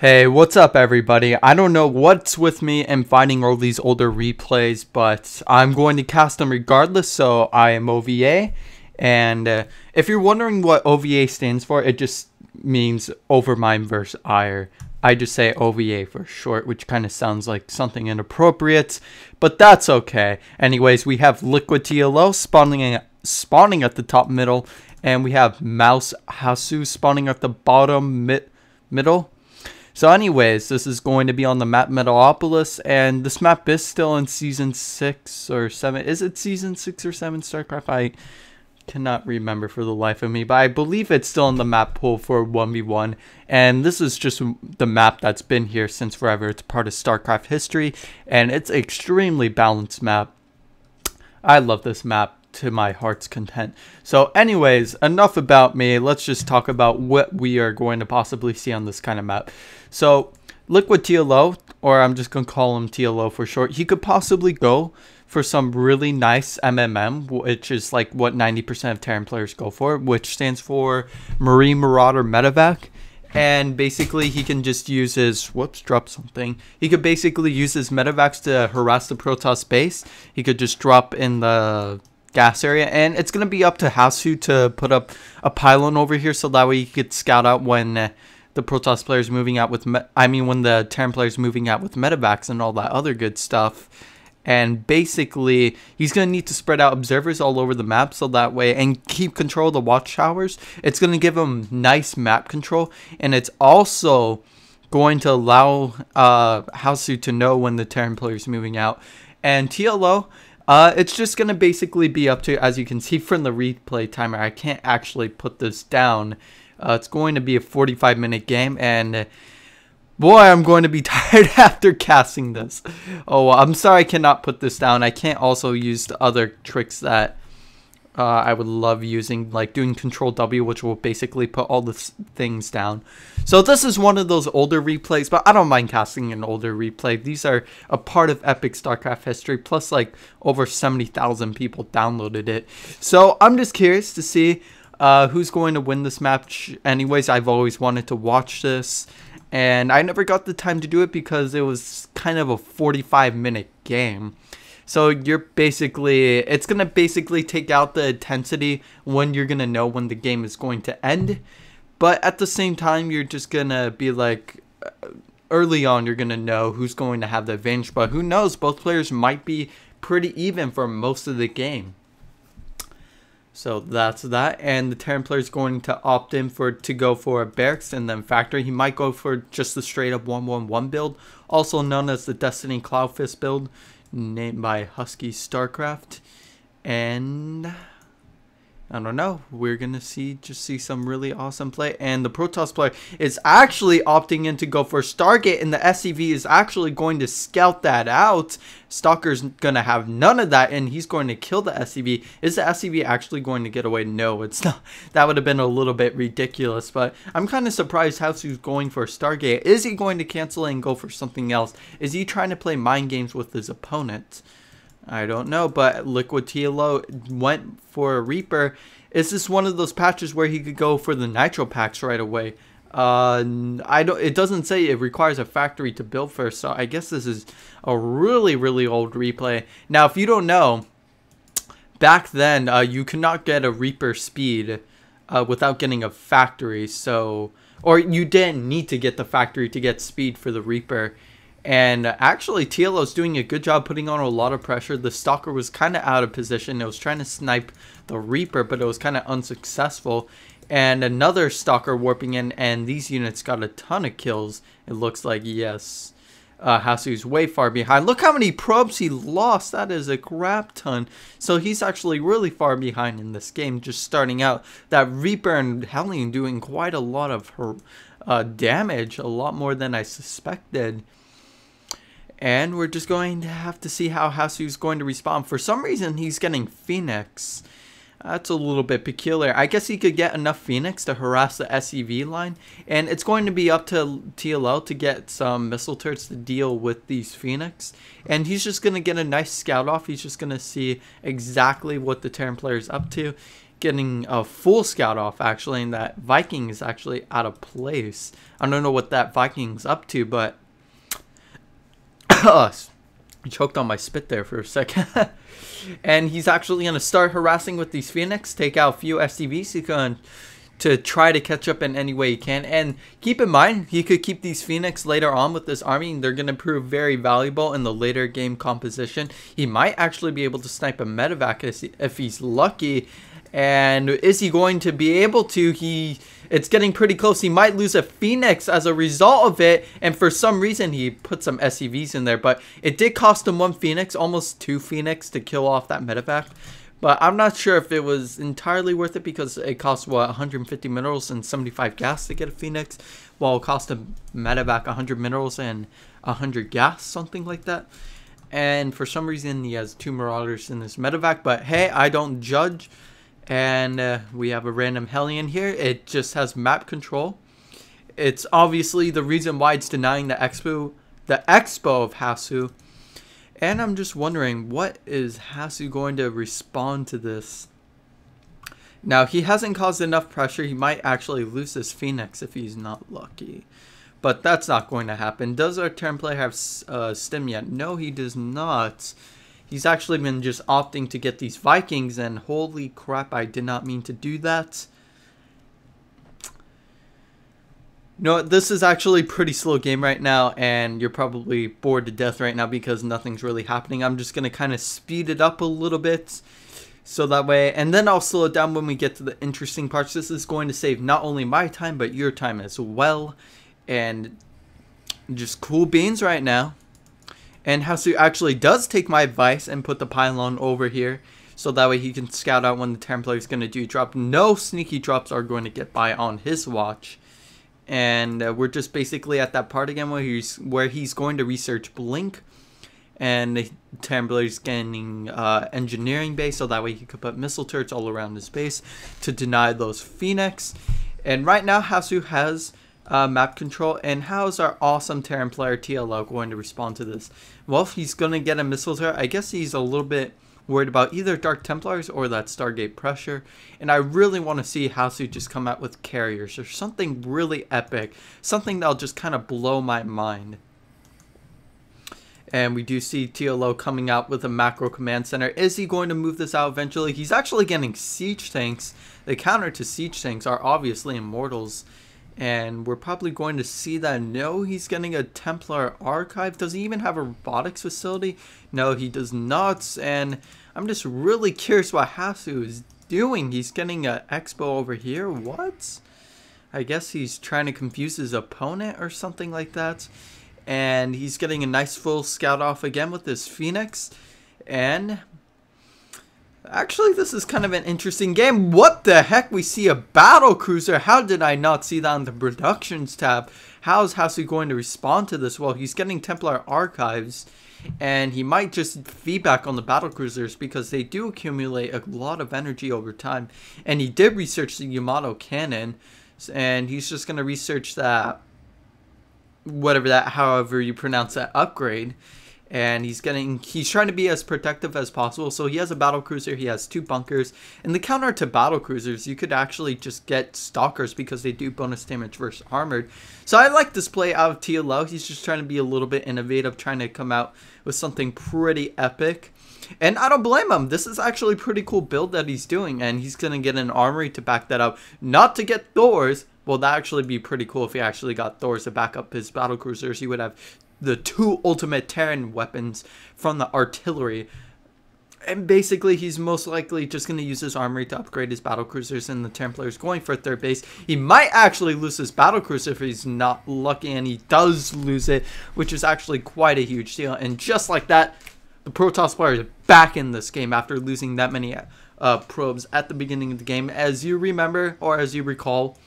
Hey, what's up everybody? I don't know what's with me and finding all these older replays, but I'm going to cast them regardless, so I am OVA. And if you're wondering what OVA stands for, it just means Overmind vs. Ire. I just say OVA for short, which kind of sounds like something inappropriate, but that's okay. Anyways, we have LiquidTLO spawning at the top middle, and we have mouzHasu spawning at the bottom middle. So anyways, this is going to be on the map Metalopolis, and this map is still in Season 6 or 7. Is it Season 6 or 7 Starcraft? I cannot remember for the life of me, but I believe it's still in the map pool for 1v1. And this is just the map that's been here since forever. It's part of Starcraft history, and it's an extremely balanced map. I love this map to my heart's content. So anyways, enough about me. Let's just talk about what we are going to possibly see on this kind of map. So LiquidTLO, or I'm just going to call him TLO for short, he could possibly go for some really nice MMM, which is like what 90% of Terran players go for, which stands for Marine Marauder Medevac. And basically he can just use his, drop something. He could basically use his medevacs to harass the Protoss base. He could just drop in the gas area, and it's going to be up to Hasu to put up a pylon over here, so that way he could scout out when the Protoss players moving out with, when the Terran players moving out with medevacs and all that other good stuff. And basically, he's going to need to spread out observers all over the map, so that way, and keep control of the watchtowers. It's going to give him nice map control, and it's also going to allow Hasu to know when the Terran players moving out. And TLO, it's just going to basically be up to, as you can see from the replay timer, I can't actually put this down. It's going to be a 45-minute game, and boy, I'm going to be tired after casting this. Oh, I'm sorry I cannot put this down. I can't also use the other tricks that I would love using, like doing Control W, which will basically put all the things down. So this is one of those older replays, but I don't mind casting an older replay. These are a part of epic Starcraft history, plus like over 70,000 people downloaded it. So I'm just curious to see who's going to win this match. Anyways, I've always wanted to watch this, and I never got the time to do it because it was kind of a 45-minute game. So you're basically, it's going to basically take out the intensity when you're going to know when the game is going to end. But at the same time, you're just going to be like, early on, you're going to know who's going to have the advantage. But who knows, both players might be pretty even for most of the game. So that's that. And the Terran player is going to opt in to go for a barracks and then factory. He might go for just the straight up 1-1-1 build, also known as the Destiny Cloudfist build, named by Husky Starcraft. And I don't know, we're gonna see some really awesome play. And the Protoss player is actually opting in to go for Stargate, and the SCV is actually going to scout that out. Stalker's gonna have none of that, and he's going to kill the SCV. Is the SCV actually going to get away? No, it's not. That would have been a little bit ridiculous, but I'm kind of surprised Hasu's going for Stargate. Is he going to cancel it and go for something else? Is he trying to play mind games with his opponent? I don't know, but LiquidTLO went for a Reaper. Is this one of those patches where he could go for the Nitro packs right away? It doesn't say it requires a factory to build first, so I guess this is a really, really old replay. Now, if you don't know, back then, you could not get a Reaper speed without getting a factory, or you didn't need to get the factory to get speed for the Reaper. And actually, TLO's doing a good job putting on a lot of pressure. The Stalker was kind of out of position. It was trying to snipe the Reaper, but it was kind of unsuccessful. And another Stalker warping in, and these units got a ton of kills. It looks like, yes. Hasu's way far behind. Look how many probes he lost. That is a crap ton. So he's actually really far behind in this game, just starting out. That Reaper and Hellion doing quite a lot of damage, a lot more than I suspected. And we're just going to have to see how Hasu's going to respond. For some reason, he's getting Phoenix. That's a little bit peculiar. I guess he could get enough Phoenix to harass the SCV line. And it's going to be up to TLO to get some missile turrets to deal with these Phoenix. And he's just going to get a nice scout off. He's just going to see exactly what the Terran player is up to. getting a full scout off, actually, and that Viking is actually out of place. I don't know what that Viking's up to, but I choked on my spit there for a second. And he's actually going to start harassing with these Phoenix, take out a few SCVs to try to catch up in any way he can. And keep in mind, he could keep these Phoenix later on with this army, and they're going to prove very valuable in the later game composition. He might actually be able to snipe a medevac if he's lucky. And is he going to be able to? It's getting pretty close. He might lose a Phoenix as a result of it. And for some reason, he put some SCVs in there. But it did cost him 1 Phoenix, almost 2 Phoenix to kill off that medevac. But I'm not sure if it was entirely worth it because it cost, what, 150 minerals and 75 gas to get a Phoenix, while it cost a medevac 100 minerals and 100 gas, something like that. And for some reason, he has 2 Marauders in this medevac. But hey, I don't judge. And we have a random Hellion here. It just has map control. It's obviously the reason why it's denying the expo of Hasu. And I'm just wondering, what is Hasu going to respond to this? Now, he hasn't caused enough pressure. He might actually lose this Phoenix if he's not lucky. But that's not going to happen. Does our turn player have stim yet? No, he does not. He's actually been just opting to get these Vikings, and holy crap, I did not mean to do that. No, this is actually a pretty slow game right now, and you're probably bored to death right now because nothing's really happening. I'm just going to kind of speed it up a little bit, so that way, and then I'll slow it down when we get to the interesting parts. This is going to save not only my time, but your time as well, and just cool beans right now. And Hasu actually does take my advice and put the pylon over here, so that way he can scout out when the Templar is going to do drop. No sneaky drops are going to get by on his watch. And we're just basically at that part again where he's going to research Blink. And the Templar's getting engineering base, so that way he could put missile turrets all around his base to deny those Phoenix. And right now Hasu has map control. And how is our awesome Terran player TLO going to respond to this? Well, if he's going to get a missile turret, I guess he's a little bit worried about either Dark Templars or that Stargate pressure. And I really want to see Hasu just come out with carriers or something really epic. Something that'll just kind of blow my mind. And we do see TLO coming out with a macro command center. Is he going to move this out eventually? He's actually getting siege tanks. The counter to siege tanks are obviously immortals. And we're probably going to see that. No, he's getting a Templar archive. Does he even have a robotics facility? No, he does not. And I'm just really curious what Hasu is doing. He's getting an expo over here. What? I guess he's trying to confuse his opponent or something like that. And he's getting a nice full scout off again with this Phoenix. And actually, this is kind of an interesting game. What the heck? We see a battle cruiser. How did I not see that on the productions tab? How is Hasu going to respond to this? Well, he's getting Templar archives, and he might just feedback on the battle cruisers because they do accumulate a lot of energy over time. And he did research the Yamato cannon, and he's just going to research that, however you pronounce that, upgrade. And he's trying to be as protective as possible. So he has a battle cruiser, he has 2 bunkers. And the counter to battle cruisers, you could actually just get stalkers because they do bonus damage versus armored. So I like this play out of TLO. He's just trying to be a little bit innovative, trying to come out with something pretty epic. And I don't blame him. This is actually a pretty cool build that he's doing. And he's going to get an armory to back that up. Not to get Thors. Well, that actually be pretty cool if he actually got Thors to back up his battle cruisers. He would have the 2 ultimate Terran weapons from the artillery. And basically, he's most likely just going to use his armory to upgrade his battle cruisers, and the Templar's going for 3rd base. He might actually lose his battle cruiser if he's not lucky, and he does lose it, which is actually quite a huge deal. And just like that, the Protoss player is back in this game after losing that many probes at the beginning of the game. As you remember, or as you recall,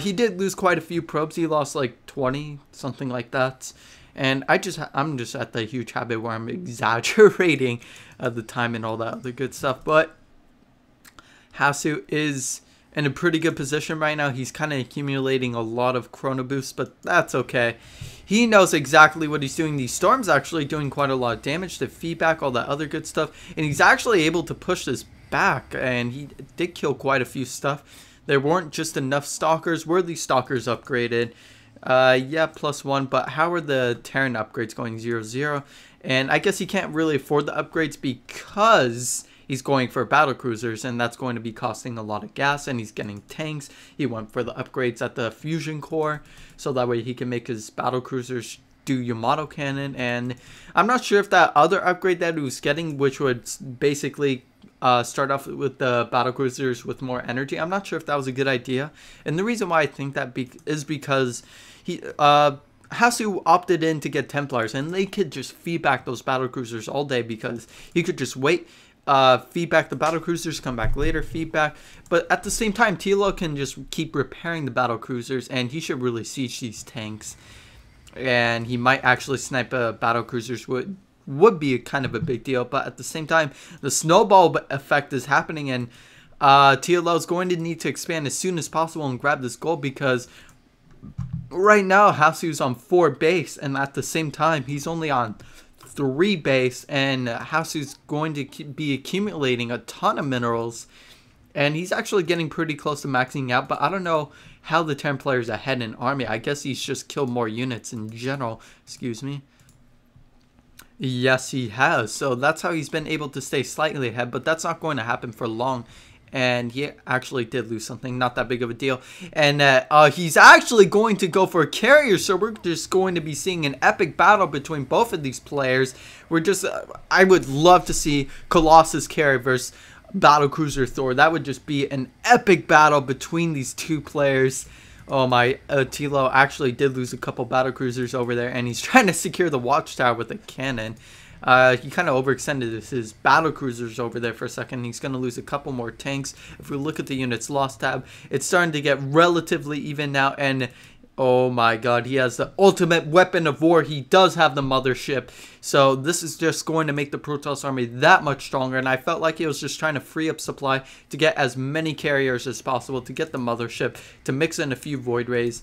he did lose quite a few probes. He lost like 20, something like that. And I'm just at the huge habit where I'm exaggerating the time and all that other good stuff. But Hasu is in a pretty good position right now. He's kind of accumulating a lot of chrono boosts, but that's okay. He knows exactly what he's doing. These storms actually doing quite a lot of damage to feedback, all that other good stuff. And he's actually able to push this back, and he did kill quite a few stuff. There weren't just enough stalkers. Were these stalkers upgraded? Yeah, +1, but how are the Terran upgrades going 0-0? And I guess he can't really afford the upgrades because he's going for battle cruisers, and that's going to be costing a lot of gas, and he's getting tanks. He went for the upgrades at the fusion core, so that way he can make his battle cruisers do Yamato cannon. And I'm not sure if that other upgrade that he was getting, which would basically start off with the battle cruisers with more energy, I'm not sure if that was a good idea. And the reason why I think that is because he Hasu opted in to get Templars, and they could just feed back those battle cruisers all day, because he could just wait, feed back the battle cruisers, come back later, feedback. But at the same time, TvP can just keep repairing the battle cruisers, and he should really siege these tanks. And he might actually snipe battle cruisers, would be kind of a big deal. But at the same time, the snowball effect is happening, and TvP is going to need to expand as soon as possible and grab this gold, because right now Hasu's on 4 base, and at the same time he's only on 3 base, and Hasu's going to be accumulating a ton of minerals, and he's actually getting pretty close to maxing out. But I don't know how the Terran player's ahead in army. I guess he's just killed more units in general. Excuse me. Yes, he has. So that's how he's been able to stay slightly ahead, but that's not going to happen for long. And he actually did lose something, not that big of a deal. And he's actually going to go for a carrier, so we're just going to be seeing an epic battle between both of these players. We're just, I would love to see Colossus carry versus Battlecruiser Thor. That would just be an epic battle between these two players. Oh my, TvP actually did lose a couple battlecruisers over there, and he's trying to secure the watchtower with a cannon. He kind of overextended his battlecruisers over there for a second. He's going to lose a couple more tanks. If we look at the units lost tab, it's starting to get relatively even now, and oh my god, he has the ultimate weapon of war. He does have the mothership. So this is just going to make the Protoss army that much stronger. And I felt like he was just trying to free up supply to get as many carriers as possible, to get the mothership, to mix in a few void rays.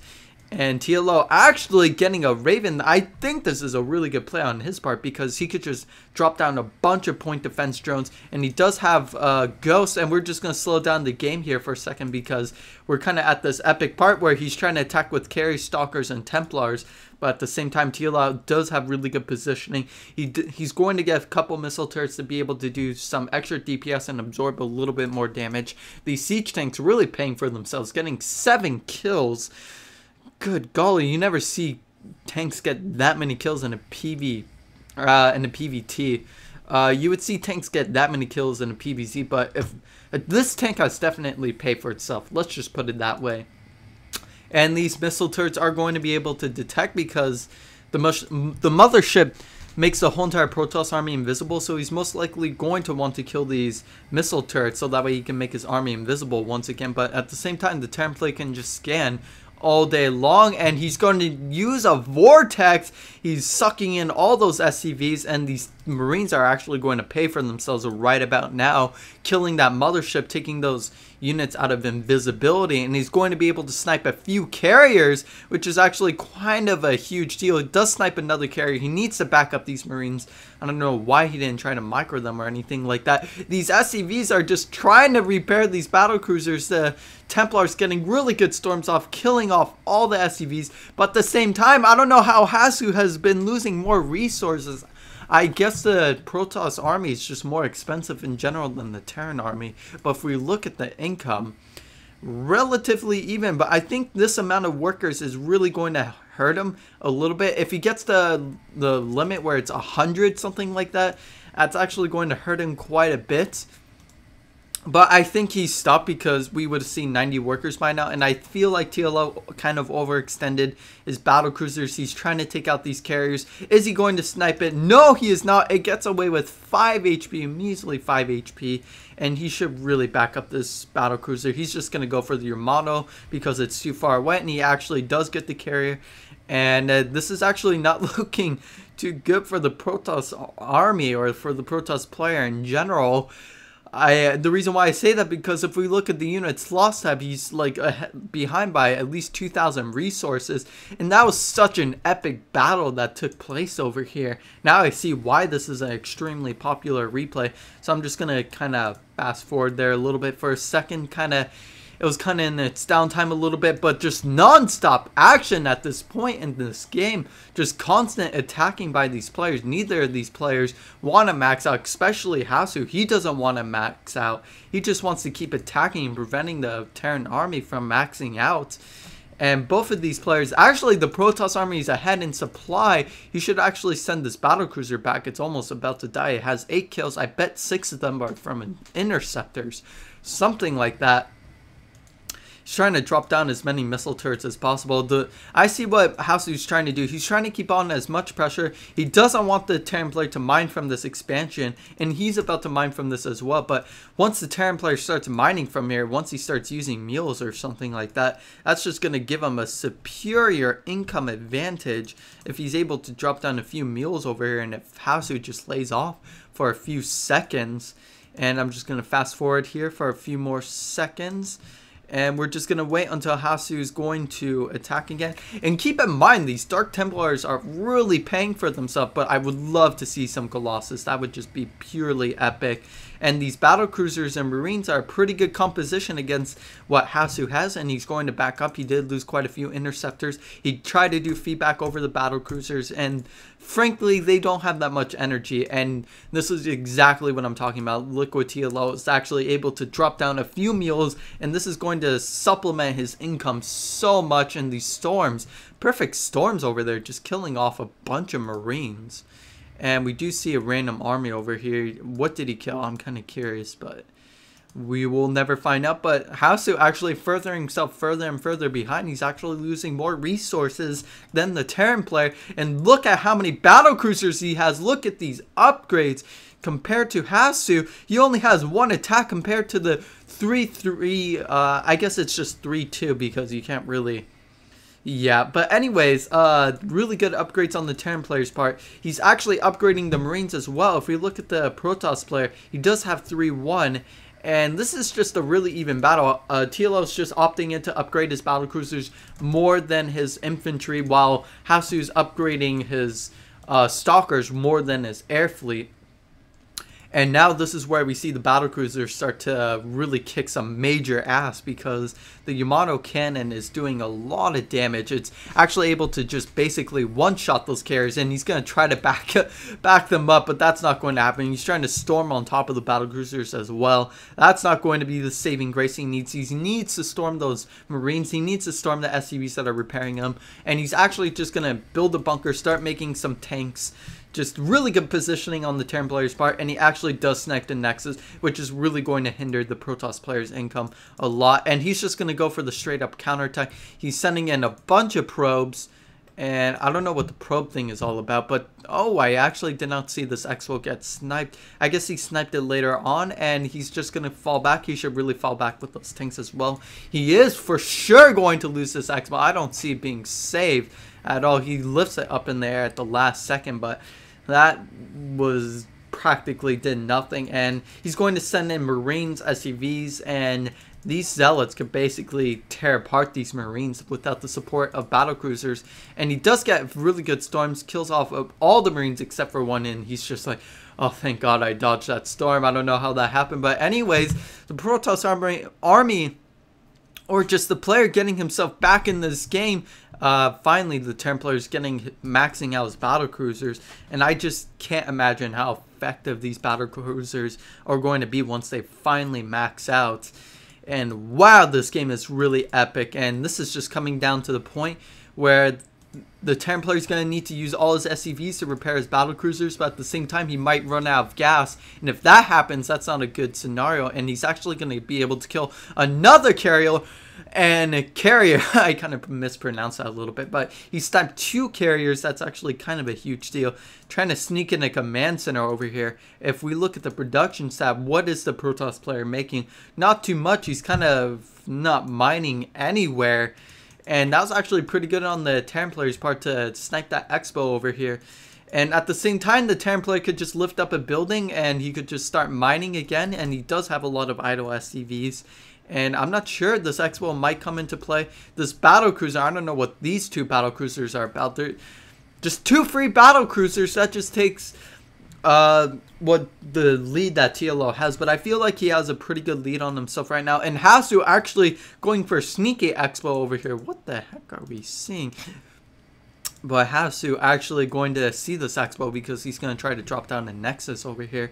And TvP actually getting a Raven. I think this is a really good play on his part, because he could just drop down a bunch of point defense drones. And he does have Ghost. And we're just going to slow down the game here for a second, because we're kind of at this epic part where he's trying to attack with carry, stalkers, and Templars. But at the same time, TvP does have really good positioning. He's going to get a couple missile turrets to be able to do some extra DPS and absorb a little bit more damage. These siege tanks really paying for themselves, getting 7 kills. Good golly, you never see tanks get that many kills in a PvT. You would see tanks get that many kills in a PvZ, but if this tank has definitely paid for itself, let's just put it that way. And these missile turrets are going to be able to detect, because the mothership makes the whole entire Protoss army invisible, so he's most likely going to want to kill these missile turrets, so that way he can make his army invisible once again. But at the same time, the Terran player can just scan all day long, and he's going to use a vortex. He's sucking in all those SCVs, and these Marines are actually going to pay for themselves right about now, killing that mothership, taking those units out of invisibility. And he's going to be able to snipe a few carriers, which is actually kind of a huge deal. He does snipe another carrier. He needs to back up these Marines. I don't know why he didn't try to micro them or anything like that. These SCVs are just trying to repair these battlecruisers. The Templars getting really good storms off, killing off all the SCVs. But at the same time, I don't know how Hasu has been losing more resources. I guess the Protoss army is just more expensive in general than the Terran army. But if we look at the income, relatively even. But I think this amount of workers is really going to hurt him a little bit. If he gets the limit where it's 100, something like that, that's actually going to hurt him quite a bit. But I think he stopped, because we would have seen 90 workers by now. And I feel like TvP kind of overextended his battlecruisers. He's trying to take out these carriers. Is he going to snipe it? No, he is not. It gets away with 5 HP, measly 5 HP. And he should really back up this battlecruiser. He's just going to go for the Yamato, because it's too far away. And he actually does get the carrier. And this is actually not looking too good for the Protoss army, or for the Protoss player in general. The reason why I say that, because if we look at the units lost tab, he's like behind by at least 2,000 resources, and that was such an epic battle that took place over here. Now I see why this is an extremely popular replay, so I'm just gonna kind of fast forward there a little bit for a second. It was kind of in its downtime a little bit, but just non-stop action at this point in this game. Just constant attacking by these players. Neither of these players want to max out, especially Hasu. He doesn't want to max out. He just wants to keep attacking and preventing the Terran army from maxing out. And both of these players, actually the Protoss army is ahead in supply. You should actually send this battlecruiser back. It's almost about to die. It has 8 kills. I bet 6 of them are from interceptors. Something like that. He's trying to drop down as many missile turrets as possible. I see what Hasu's trying to do. He's trying to keep on as much pressure. He doesn't want the Terran player to mine from this expansion, and he's about to mine from this as well. But once the Terran player starts mining from here, once he starts using mules or something like that, that's just going to give him a superior income advantage if he's able to drop down a few mules over here, and if Hasu just lays off for a few seconds. And I'm just going to fast forward here for a few more seconds. And we're just going to wait until Hasu is going to attack again. And keep in mind, these Dark Templars are really paying for themselves. But I would love to see some Colossus. That would just be purely epic. And these battle cruisers and marines are a pretty good composition against what Hasu has. And he's going to back up. He did lose quite a few interceptors. He tried to do feedback over the battle cruisers. And frankly, they don't have that much energy. And this is exactly what I'm talking about. LiquidTLO is actually able to drop down a few mules. And this is going to supplement his income so much in these storms. Perfect storms over there, just killing off a bunch of marines. And we do see a random army over here. What did he kill? I'm kind of curious, but we will never find out. But Hasu actually furthering himself further and further behind. He's actually losing more resources than the Terran player. And look at how many battle cruisers he has. Look at these upgrades. Compared to Hasu, he only has 1 attack compared to the 3-3. I guess it's just 3-2 because you can't really... Yeah, but anyways, really good upgrades on the Terran player's part. He's actually upgrading the Marines as well. If we look at the Protoss player, he does have 3-1. And this is just a really even battle. TLO's just opting in to upgrade his battlecruisers more than his infantry, while Hasu's upgrading his stalkers more than his air fleet. And now this is where we see the battlecruisers start to really kick some major ass, because the Yamato cannon is doing a lot of damage. It's actually able to just basically one-shot those carriers, and he's going to try to back them up, but that's not going to happen. He's trying to storm on top of the battlecruisers as well. That's not going to be the saving grace he needs. He needs to storm those Marines. He needs to storm the SCVs that are repairing him, and he's actually just going to build a bunker, start making some tanks. Just really good positioning on the Terran player's part, and he actually does snipe the Nexus, which is really going to hinder the Protoss player's income a lot. And he's just going to go for the straight up counterattack. He's sending in a bunch of probes, and I don't know what the probe thing is all about, but oh, I actually did not see this Expo get sniped. I guess he sniped it later on, and he's just going to fall back. He should really fall back with those tanks as well. He is for sure going to lose this Expo. I don't see it being saved at all. He lifts it up in the air at the last second, but that was practically did nothing. And he's going to send in Marines, SCVs, and these Zealots could basically tear apart these Marines without the support of battlecruisers. And he does get really good storms, kills off all the Marines except for one, and he's just like, oh, thank God I dodged that storm. I don't know how that happened. But anyways, the Protoss army, or just the player getting himself back in this game. Finally, the Terran player is maxing out his battlecruisers, and I just can't imagine how effective these battlecruisers are going to be once they finally max out. And wow, this game is really epic, and this is just coming down to the point where the Terran player is going to need to use all his SCVs to repair his battlecruisers, but at the same time, he might run out of gas. And if that happens, that's not a good scenario. And he's actually going to be able to kill another carrier. I kind of mispronounced that a little bit, but he sniped 2 carriers. That's actually kind of a huge deal. Trying to sneak in a command center over here. If we look at the production tab, what is the Protoss player making? Not too much. He's kind of not mining anywhere. And that was actually pretty good on the Terran player's part to snipe that Expo over here. And at the same time, the Terran player could just lift up a building and he could just start mining again. And he does have a lot of idle SCVs. And I'm not sure, this Expo might come into play. This battle cruiser, I don't know what these two battle cruisers are about. They're just 2 free battle cruisers. That just takes what the lead that TLO has. But I feel like he has a pretty good lead on himself right now. And mouzHasu actually going for sneaky Expo over here. What the heck are we seeing? But mouzHasu actually going to see this Expo because he's going to try to drop down a Nexus over here.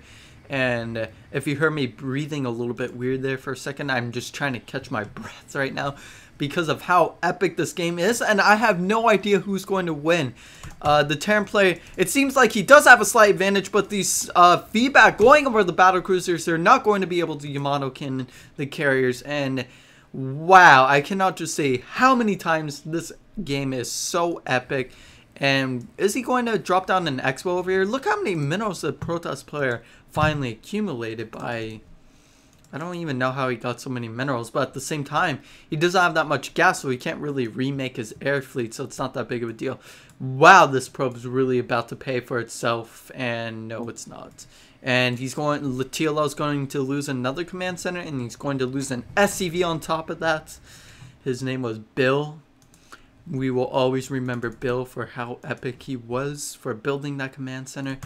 And if you heard me breathing a little bit weird there for a second, I'm just trying to catch my breath right now because of how epic this game is. And I have no idea who's going to win. The Terran player, it seems like he does have a slight advantage, but these feedback going over the battle cruisers, they're not going to be able to Yamato-kin the carriers. And wow, I cannot just say how many times this game is so epic. And is he going to drop down an Expo over here? Look how many minerals the Protoss player finally accumulated by... I don't even know how he got so many minerals, but at the same time, he doesn't have that much gas, so he can't really remake his air fleet, so it's not that big of a deal. Wow, this probe's really about to pay for itself, and no, it's not. And he's going... TLO's going to lose another command center, and he's going to lose an SCV on top of that. His name was Bill. We will always remember Bill for how epic he was for building that command center.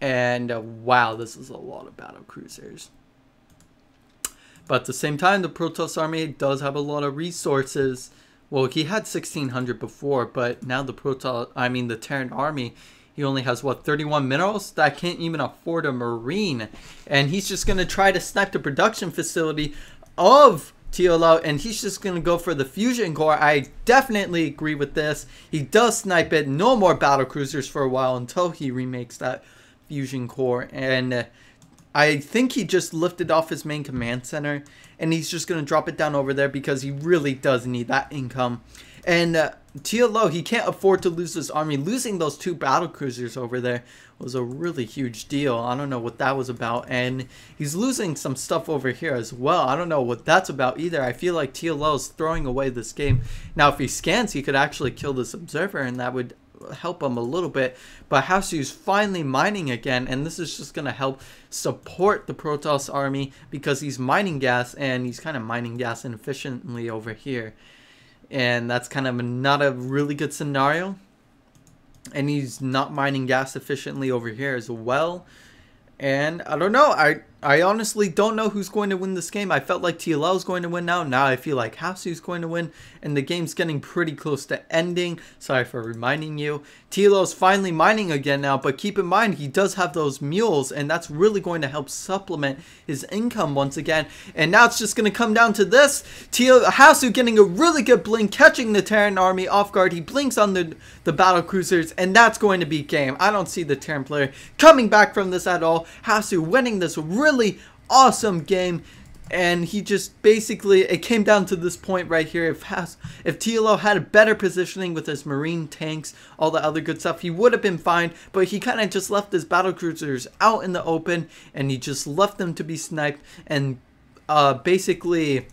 And wow, this is a lot of battle cruisers. But at the same time, the Protoss army does have a lot of resources. Well, he had 1,600 before, but now the the Terran army, he only has, what, 31 minerals? That can't even afford a Marine. And he's just going to try to snipe the production facility of TLO, and he's just going to go for the fusion core. I definitely agree with this. He does snipe it. No more battle cruisers for a while until he remakes that fusion core. And I think he just lifted off his main command center, and he's just going to drop it down over there because he really does need that income. And TLO, he can't afford to lose his army. Losing those 2 battle cruisers over there was a really huge deal. I don't know what that was about. And he's losing some stuff over here as well. I don't know what that's about either. I feel like TLO is throwing away this game. Now, if he scans, he could actually kill this observer, and that would help him a little bit. But mouzHasu's finally mining again, and this is just going to help support the Protoss army because he's mining gas, and he's kind of mining gas inefficiently over here. And that's kind of not a really good scenario. And he's not mining gas efficiently over here as well. And I don't know. I honestly don't know who's going to win this game. I felt like TLO is going to win now. Now I feel like mouzHasu is going to win. And the game's getting pretty close to ending. Sorry for reminding you. TLO is finally mining again now. But keep in mind, he does have those mules. And that's really going to help supplement his income once again. And now it's just going to come down to this. mouzHasu getting a really good blink. Catching the Terran army off guard. He blinks on the battle cruisers. And that's going to be game. I don't see the Terran player coming back from this at all. mouzHasu winning this really awesome game, and he just basically, it came down to this point right here. If TLO had a better positioning with his marine tanks, all the other good stuff, he would have been fine, but he kind of just left his battle cruisers out in the open, and he just left them to be sniped. And basically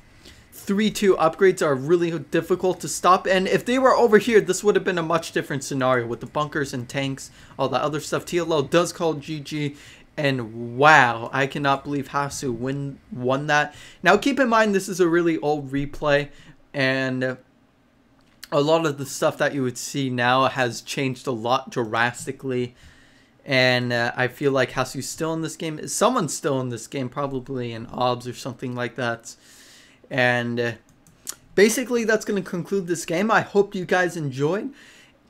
3-2 upgrades are really difficult to stop, and if they were over here, this would have been a much different scenario with the bunkers and tanks, all the other stuff. TLO does call GG. And wow, I cannot believe mouzHasu won that. Now keep in mind, this is a really old replay, and a lot of the stuff that you would see now has changed a lot drastically. And I feel like mouzHasu's still in this game. Someone's still in this game, probably an OBS or something like that. And basically that's going to conclude this game. I hope you guys enjoyed.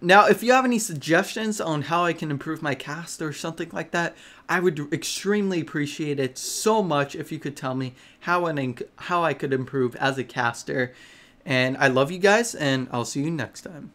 Now, if you have any suggestions on how I can improve my cast or something like that, I would extremely appreciate it so much if you could tell me how I could improve as a caster. And I love you guys, and I'll see you next time.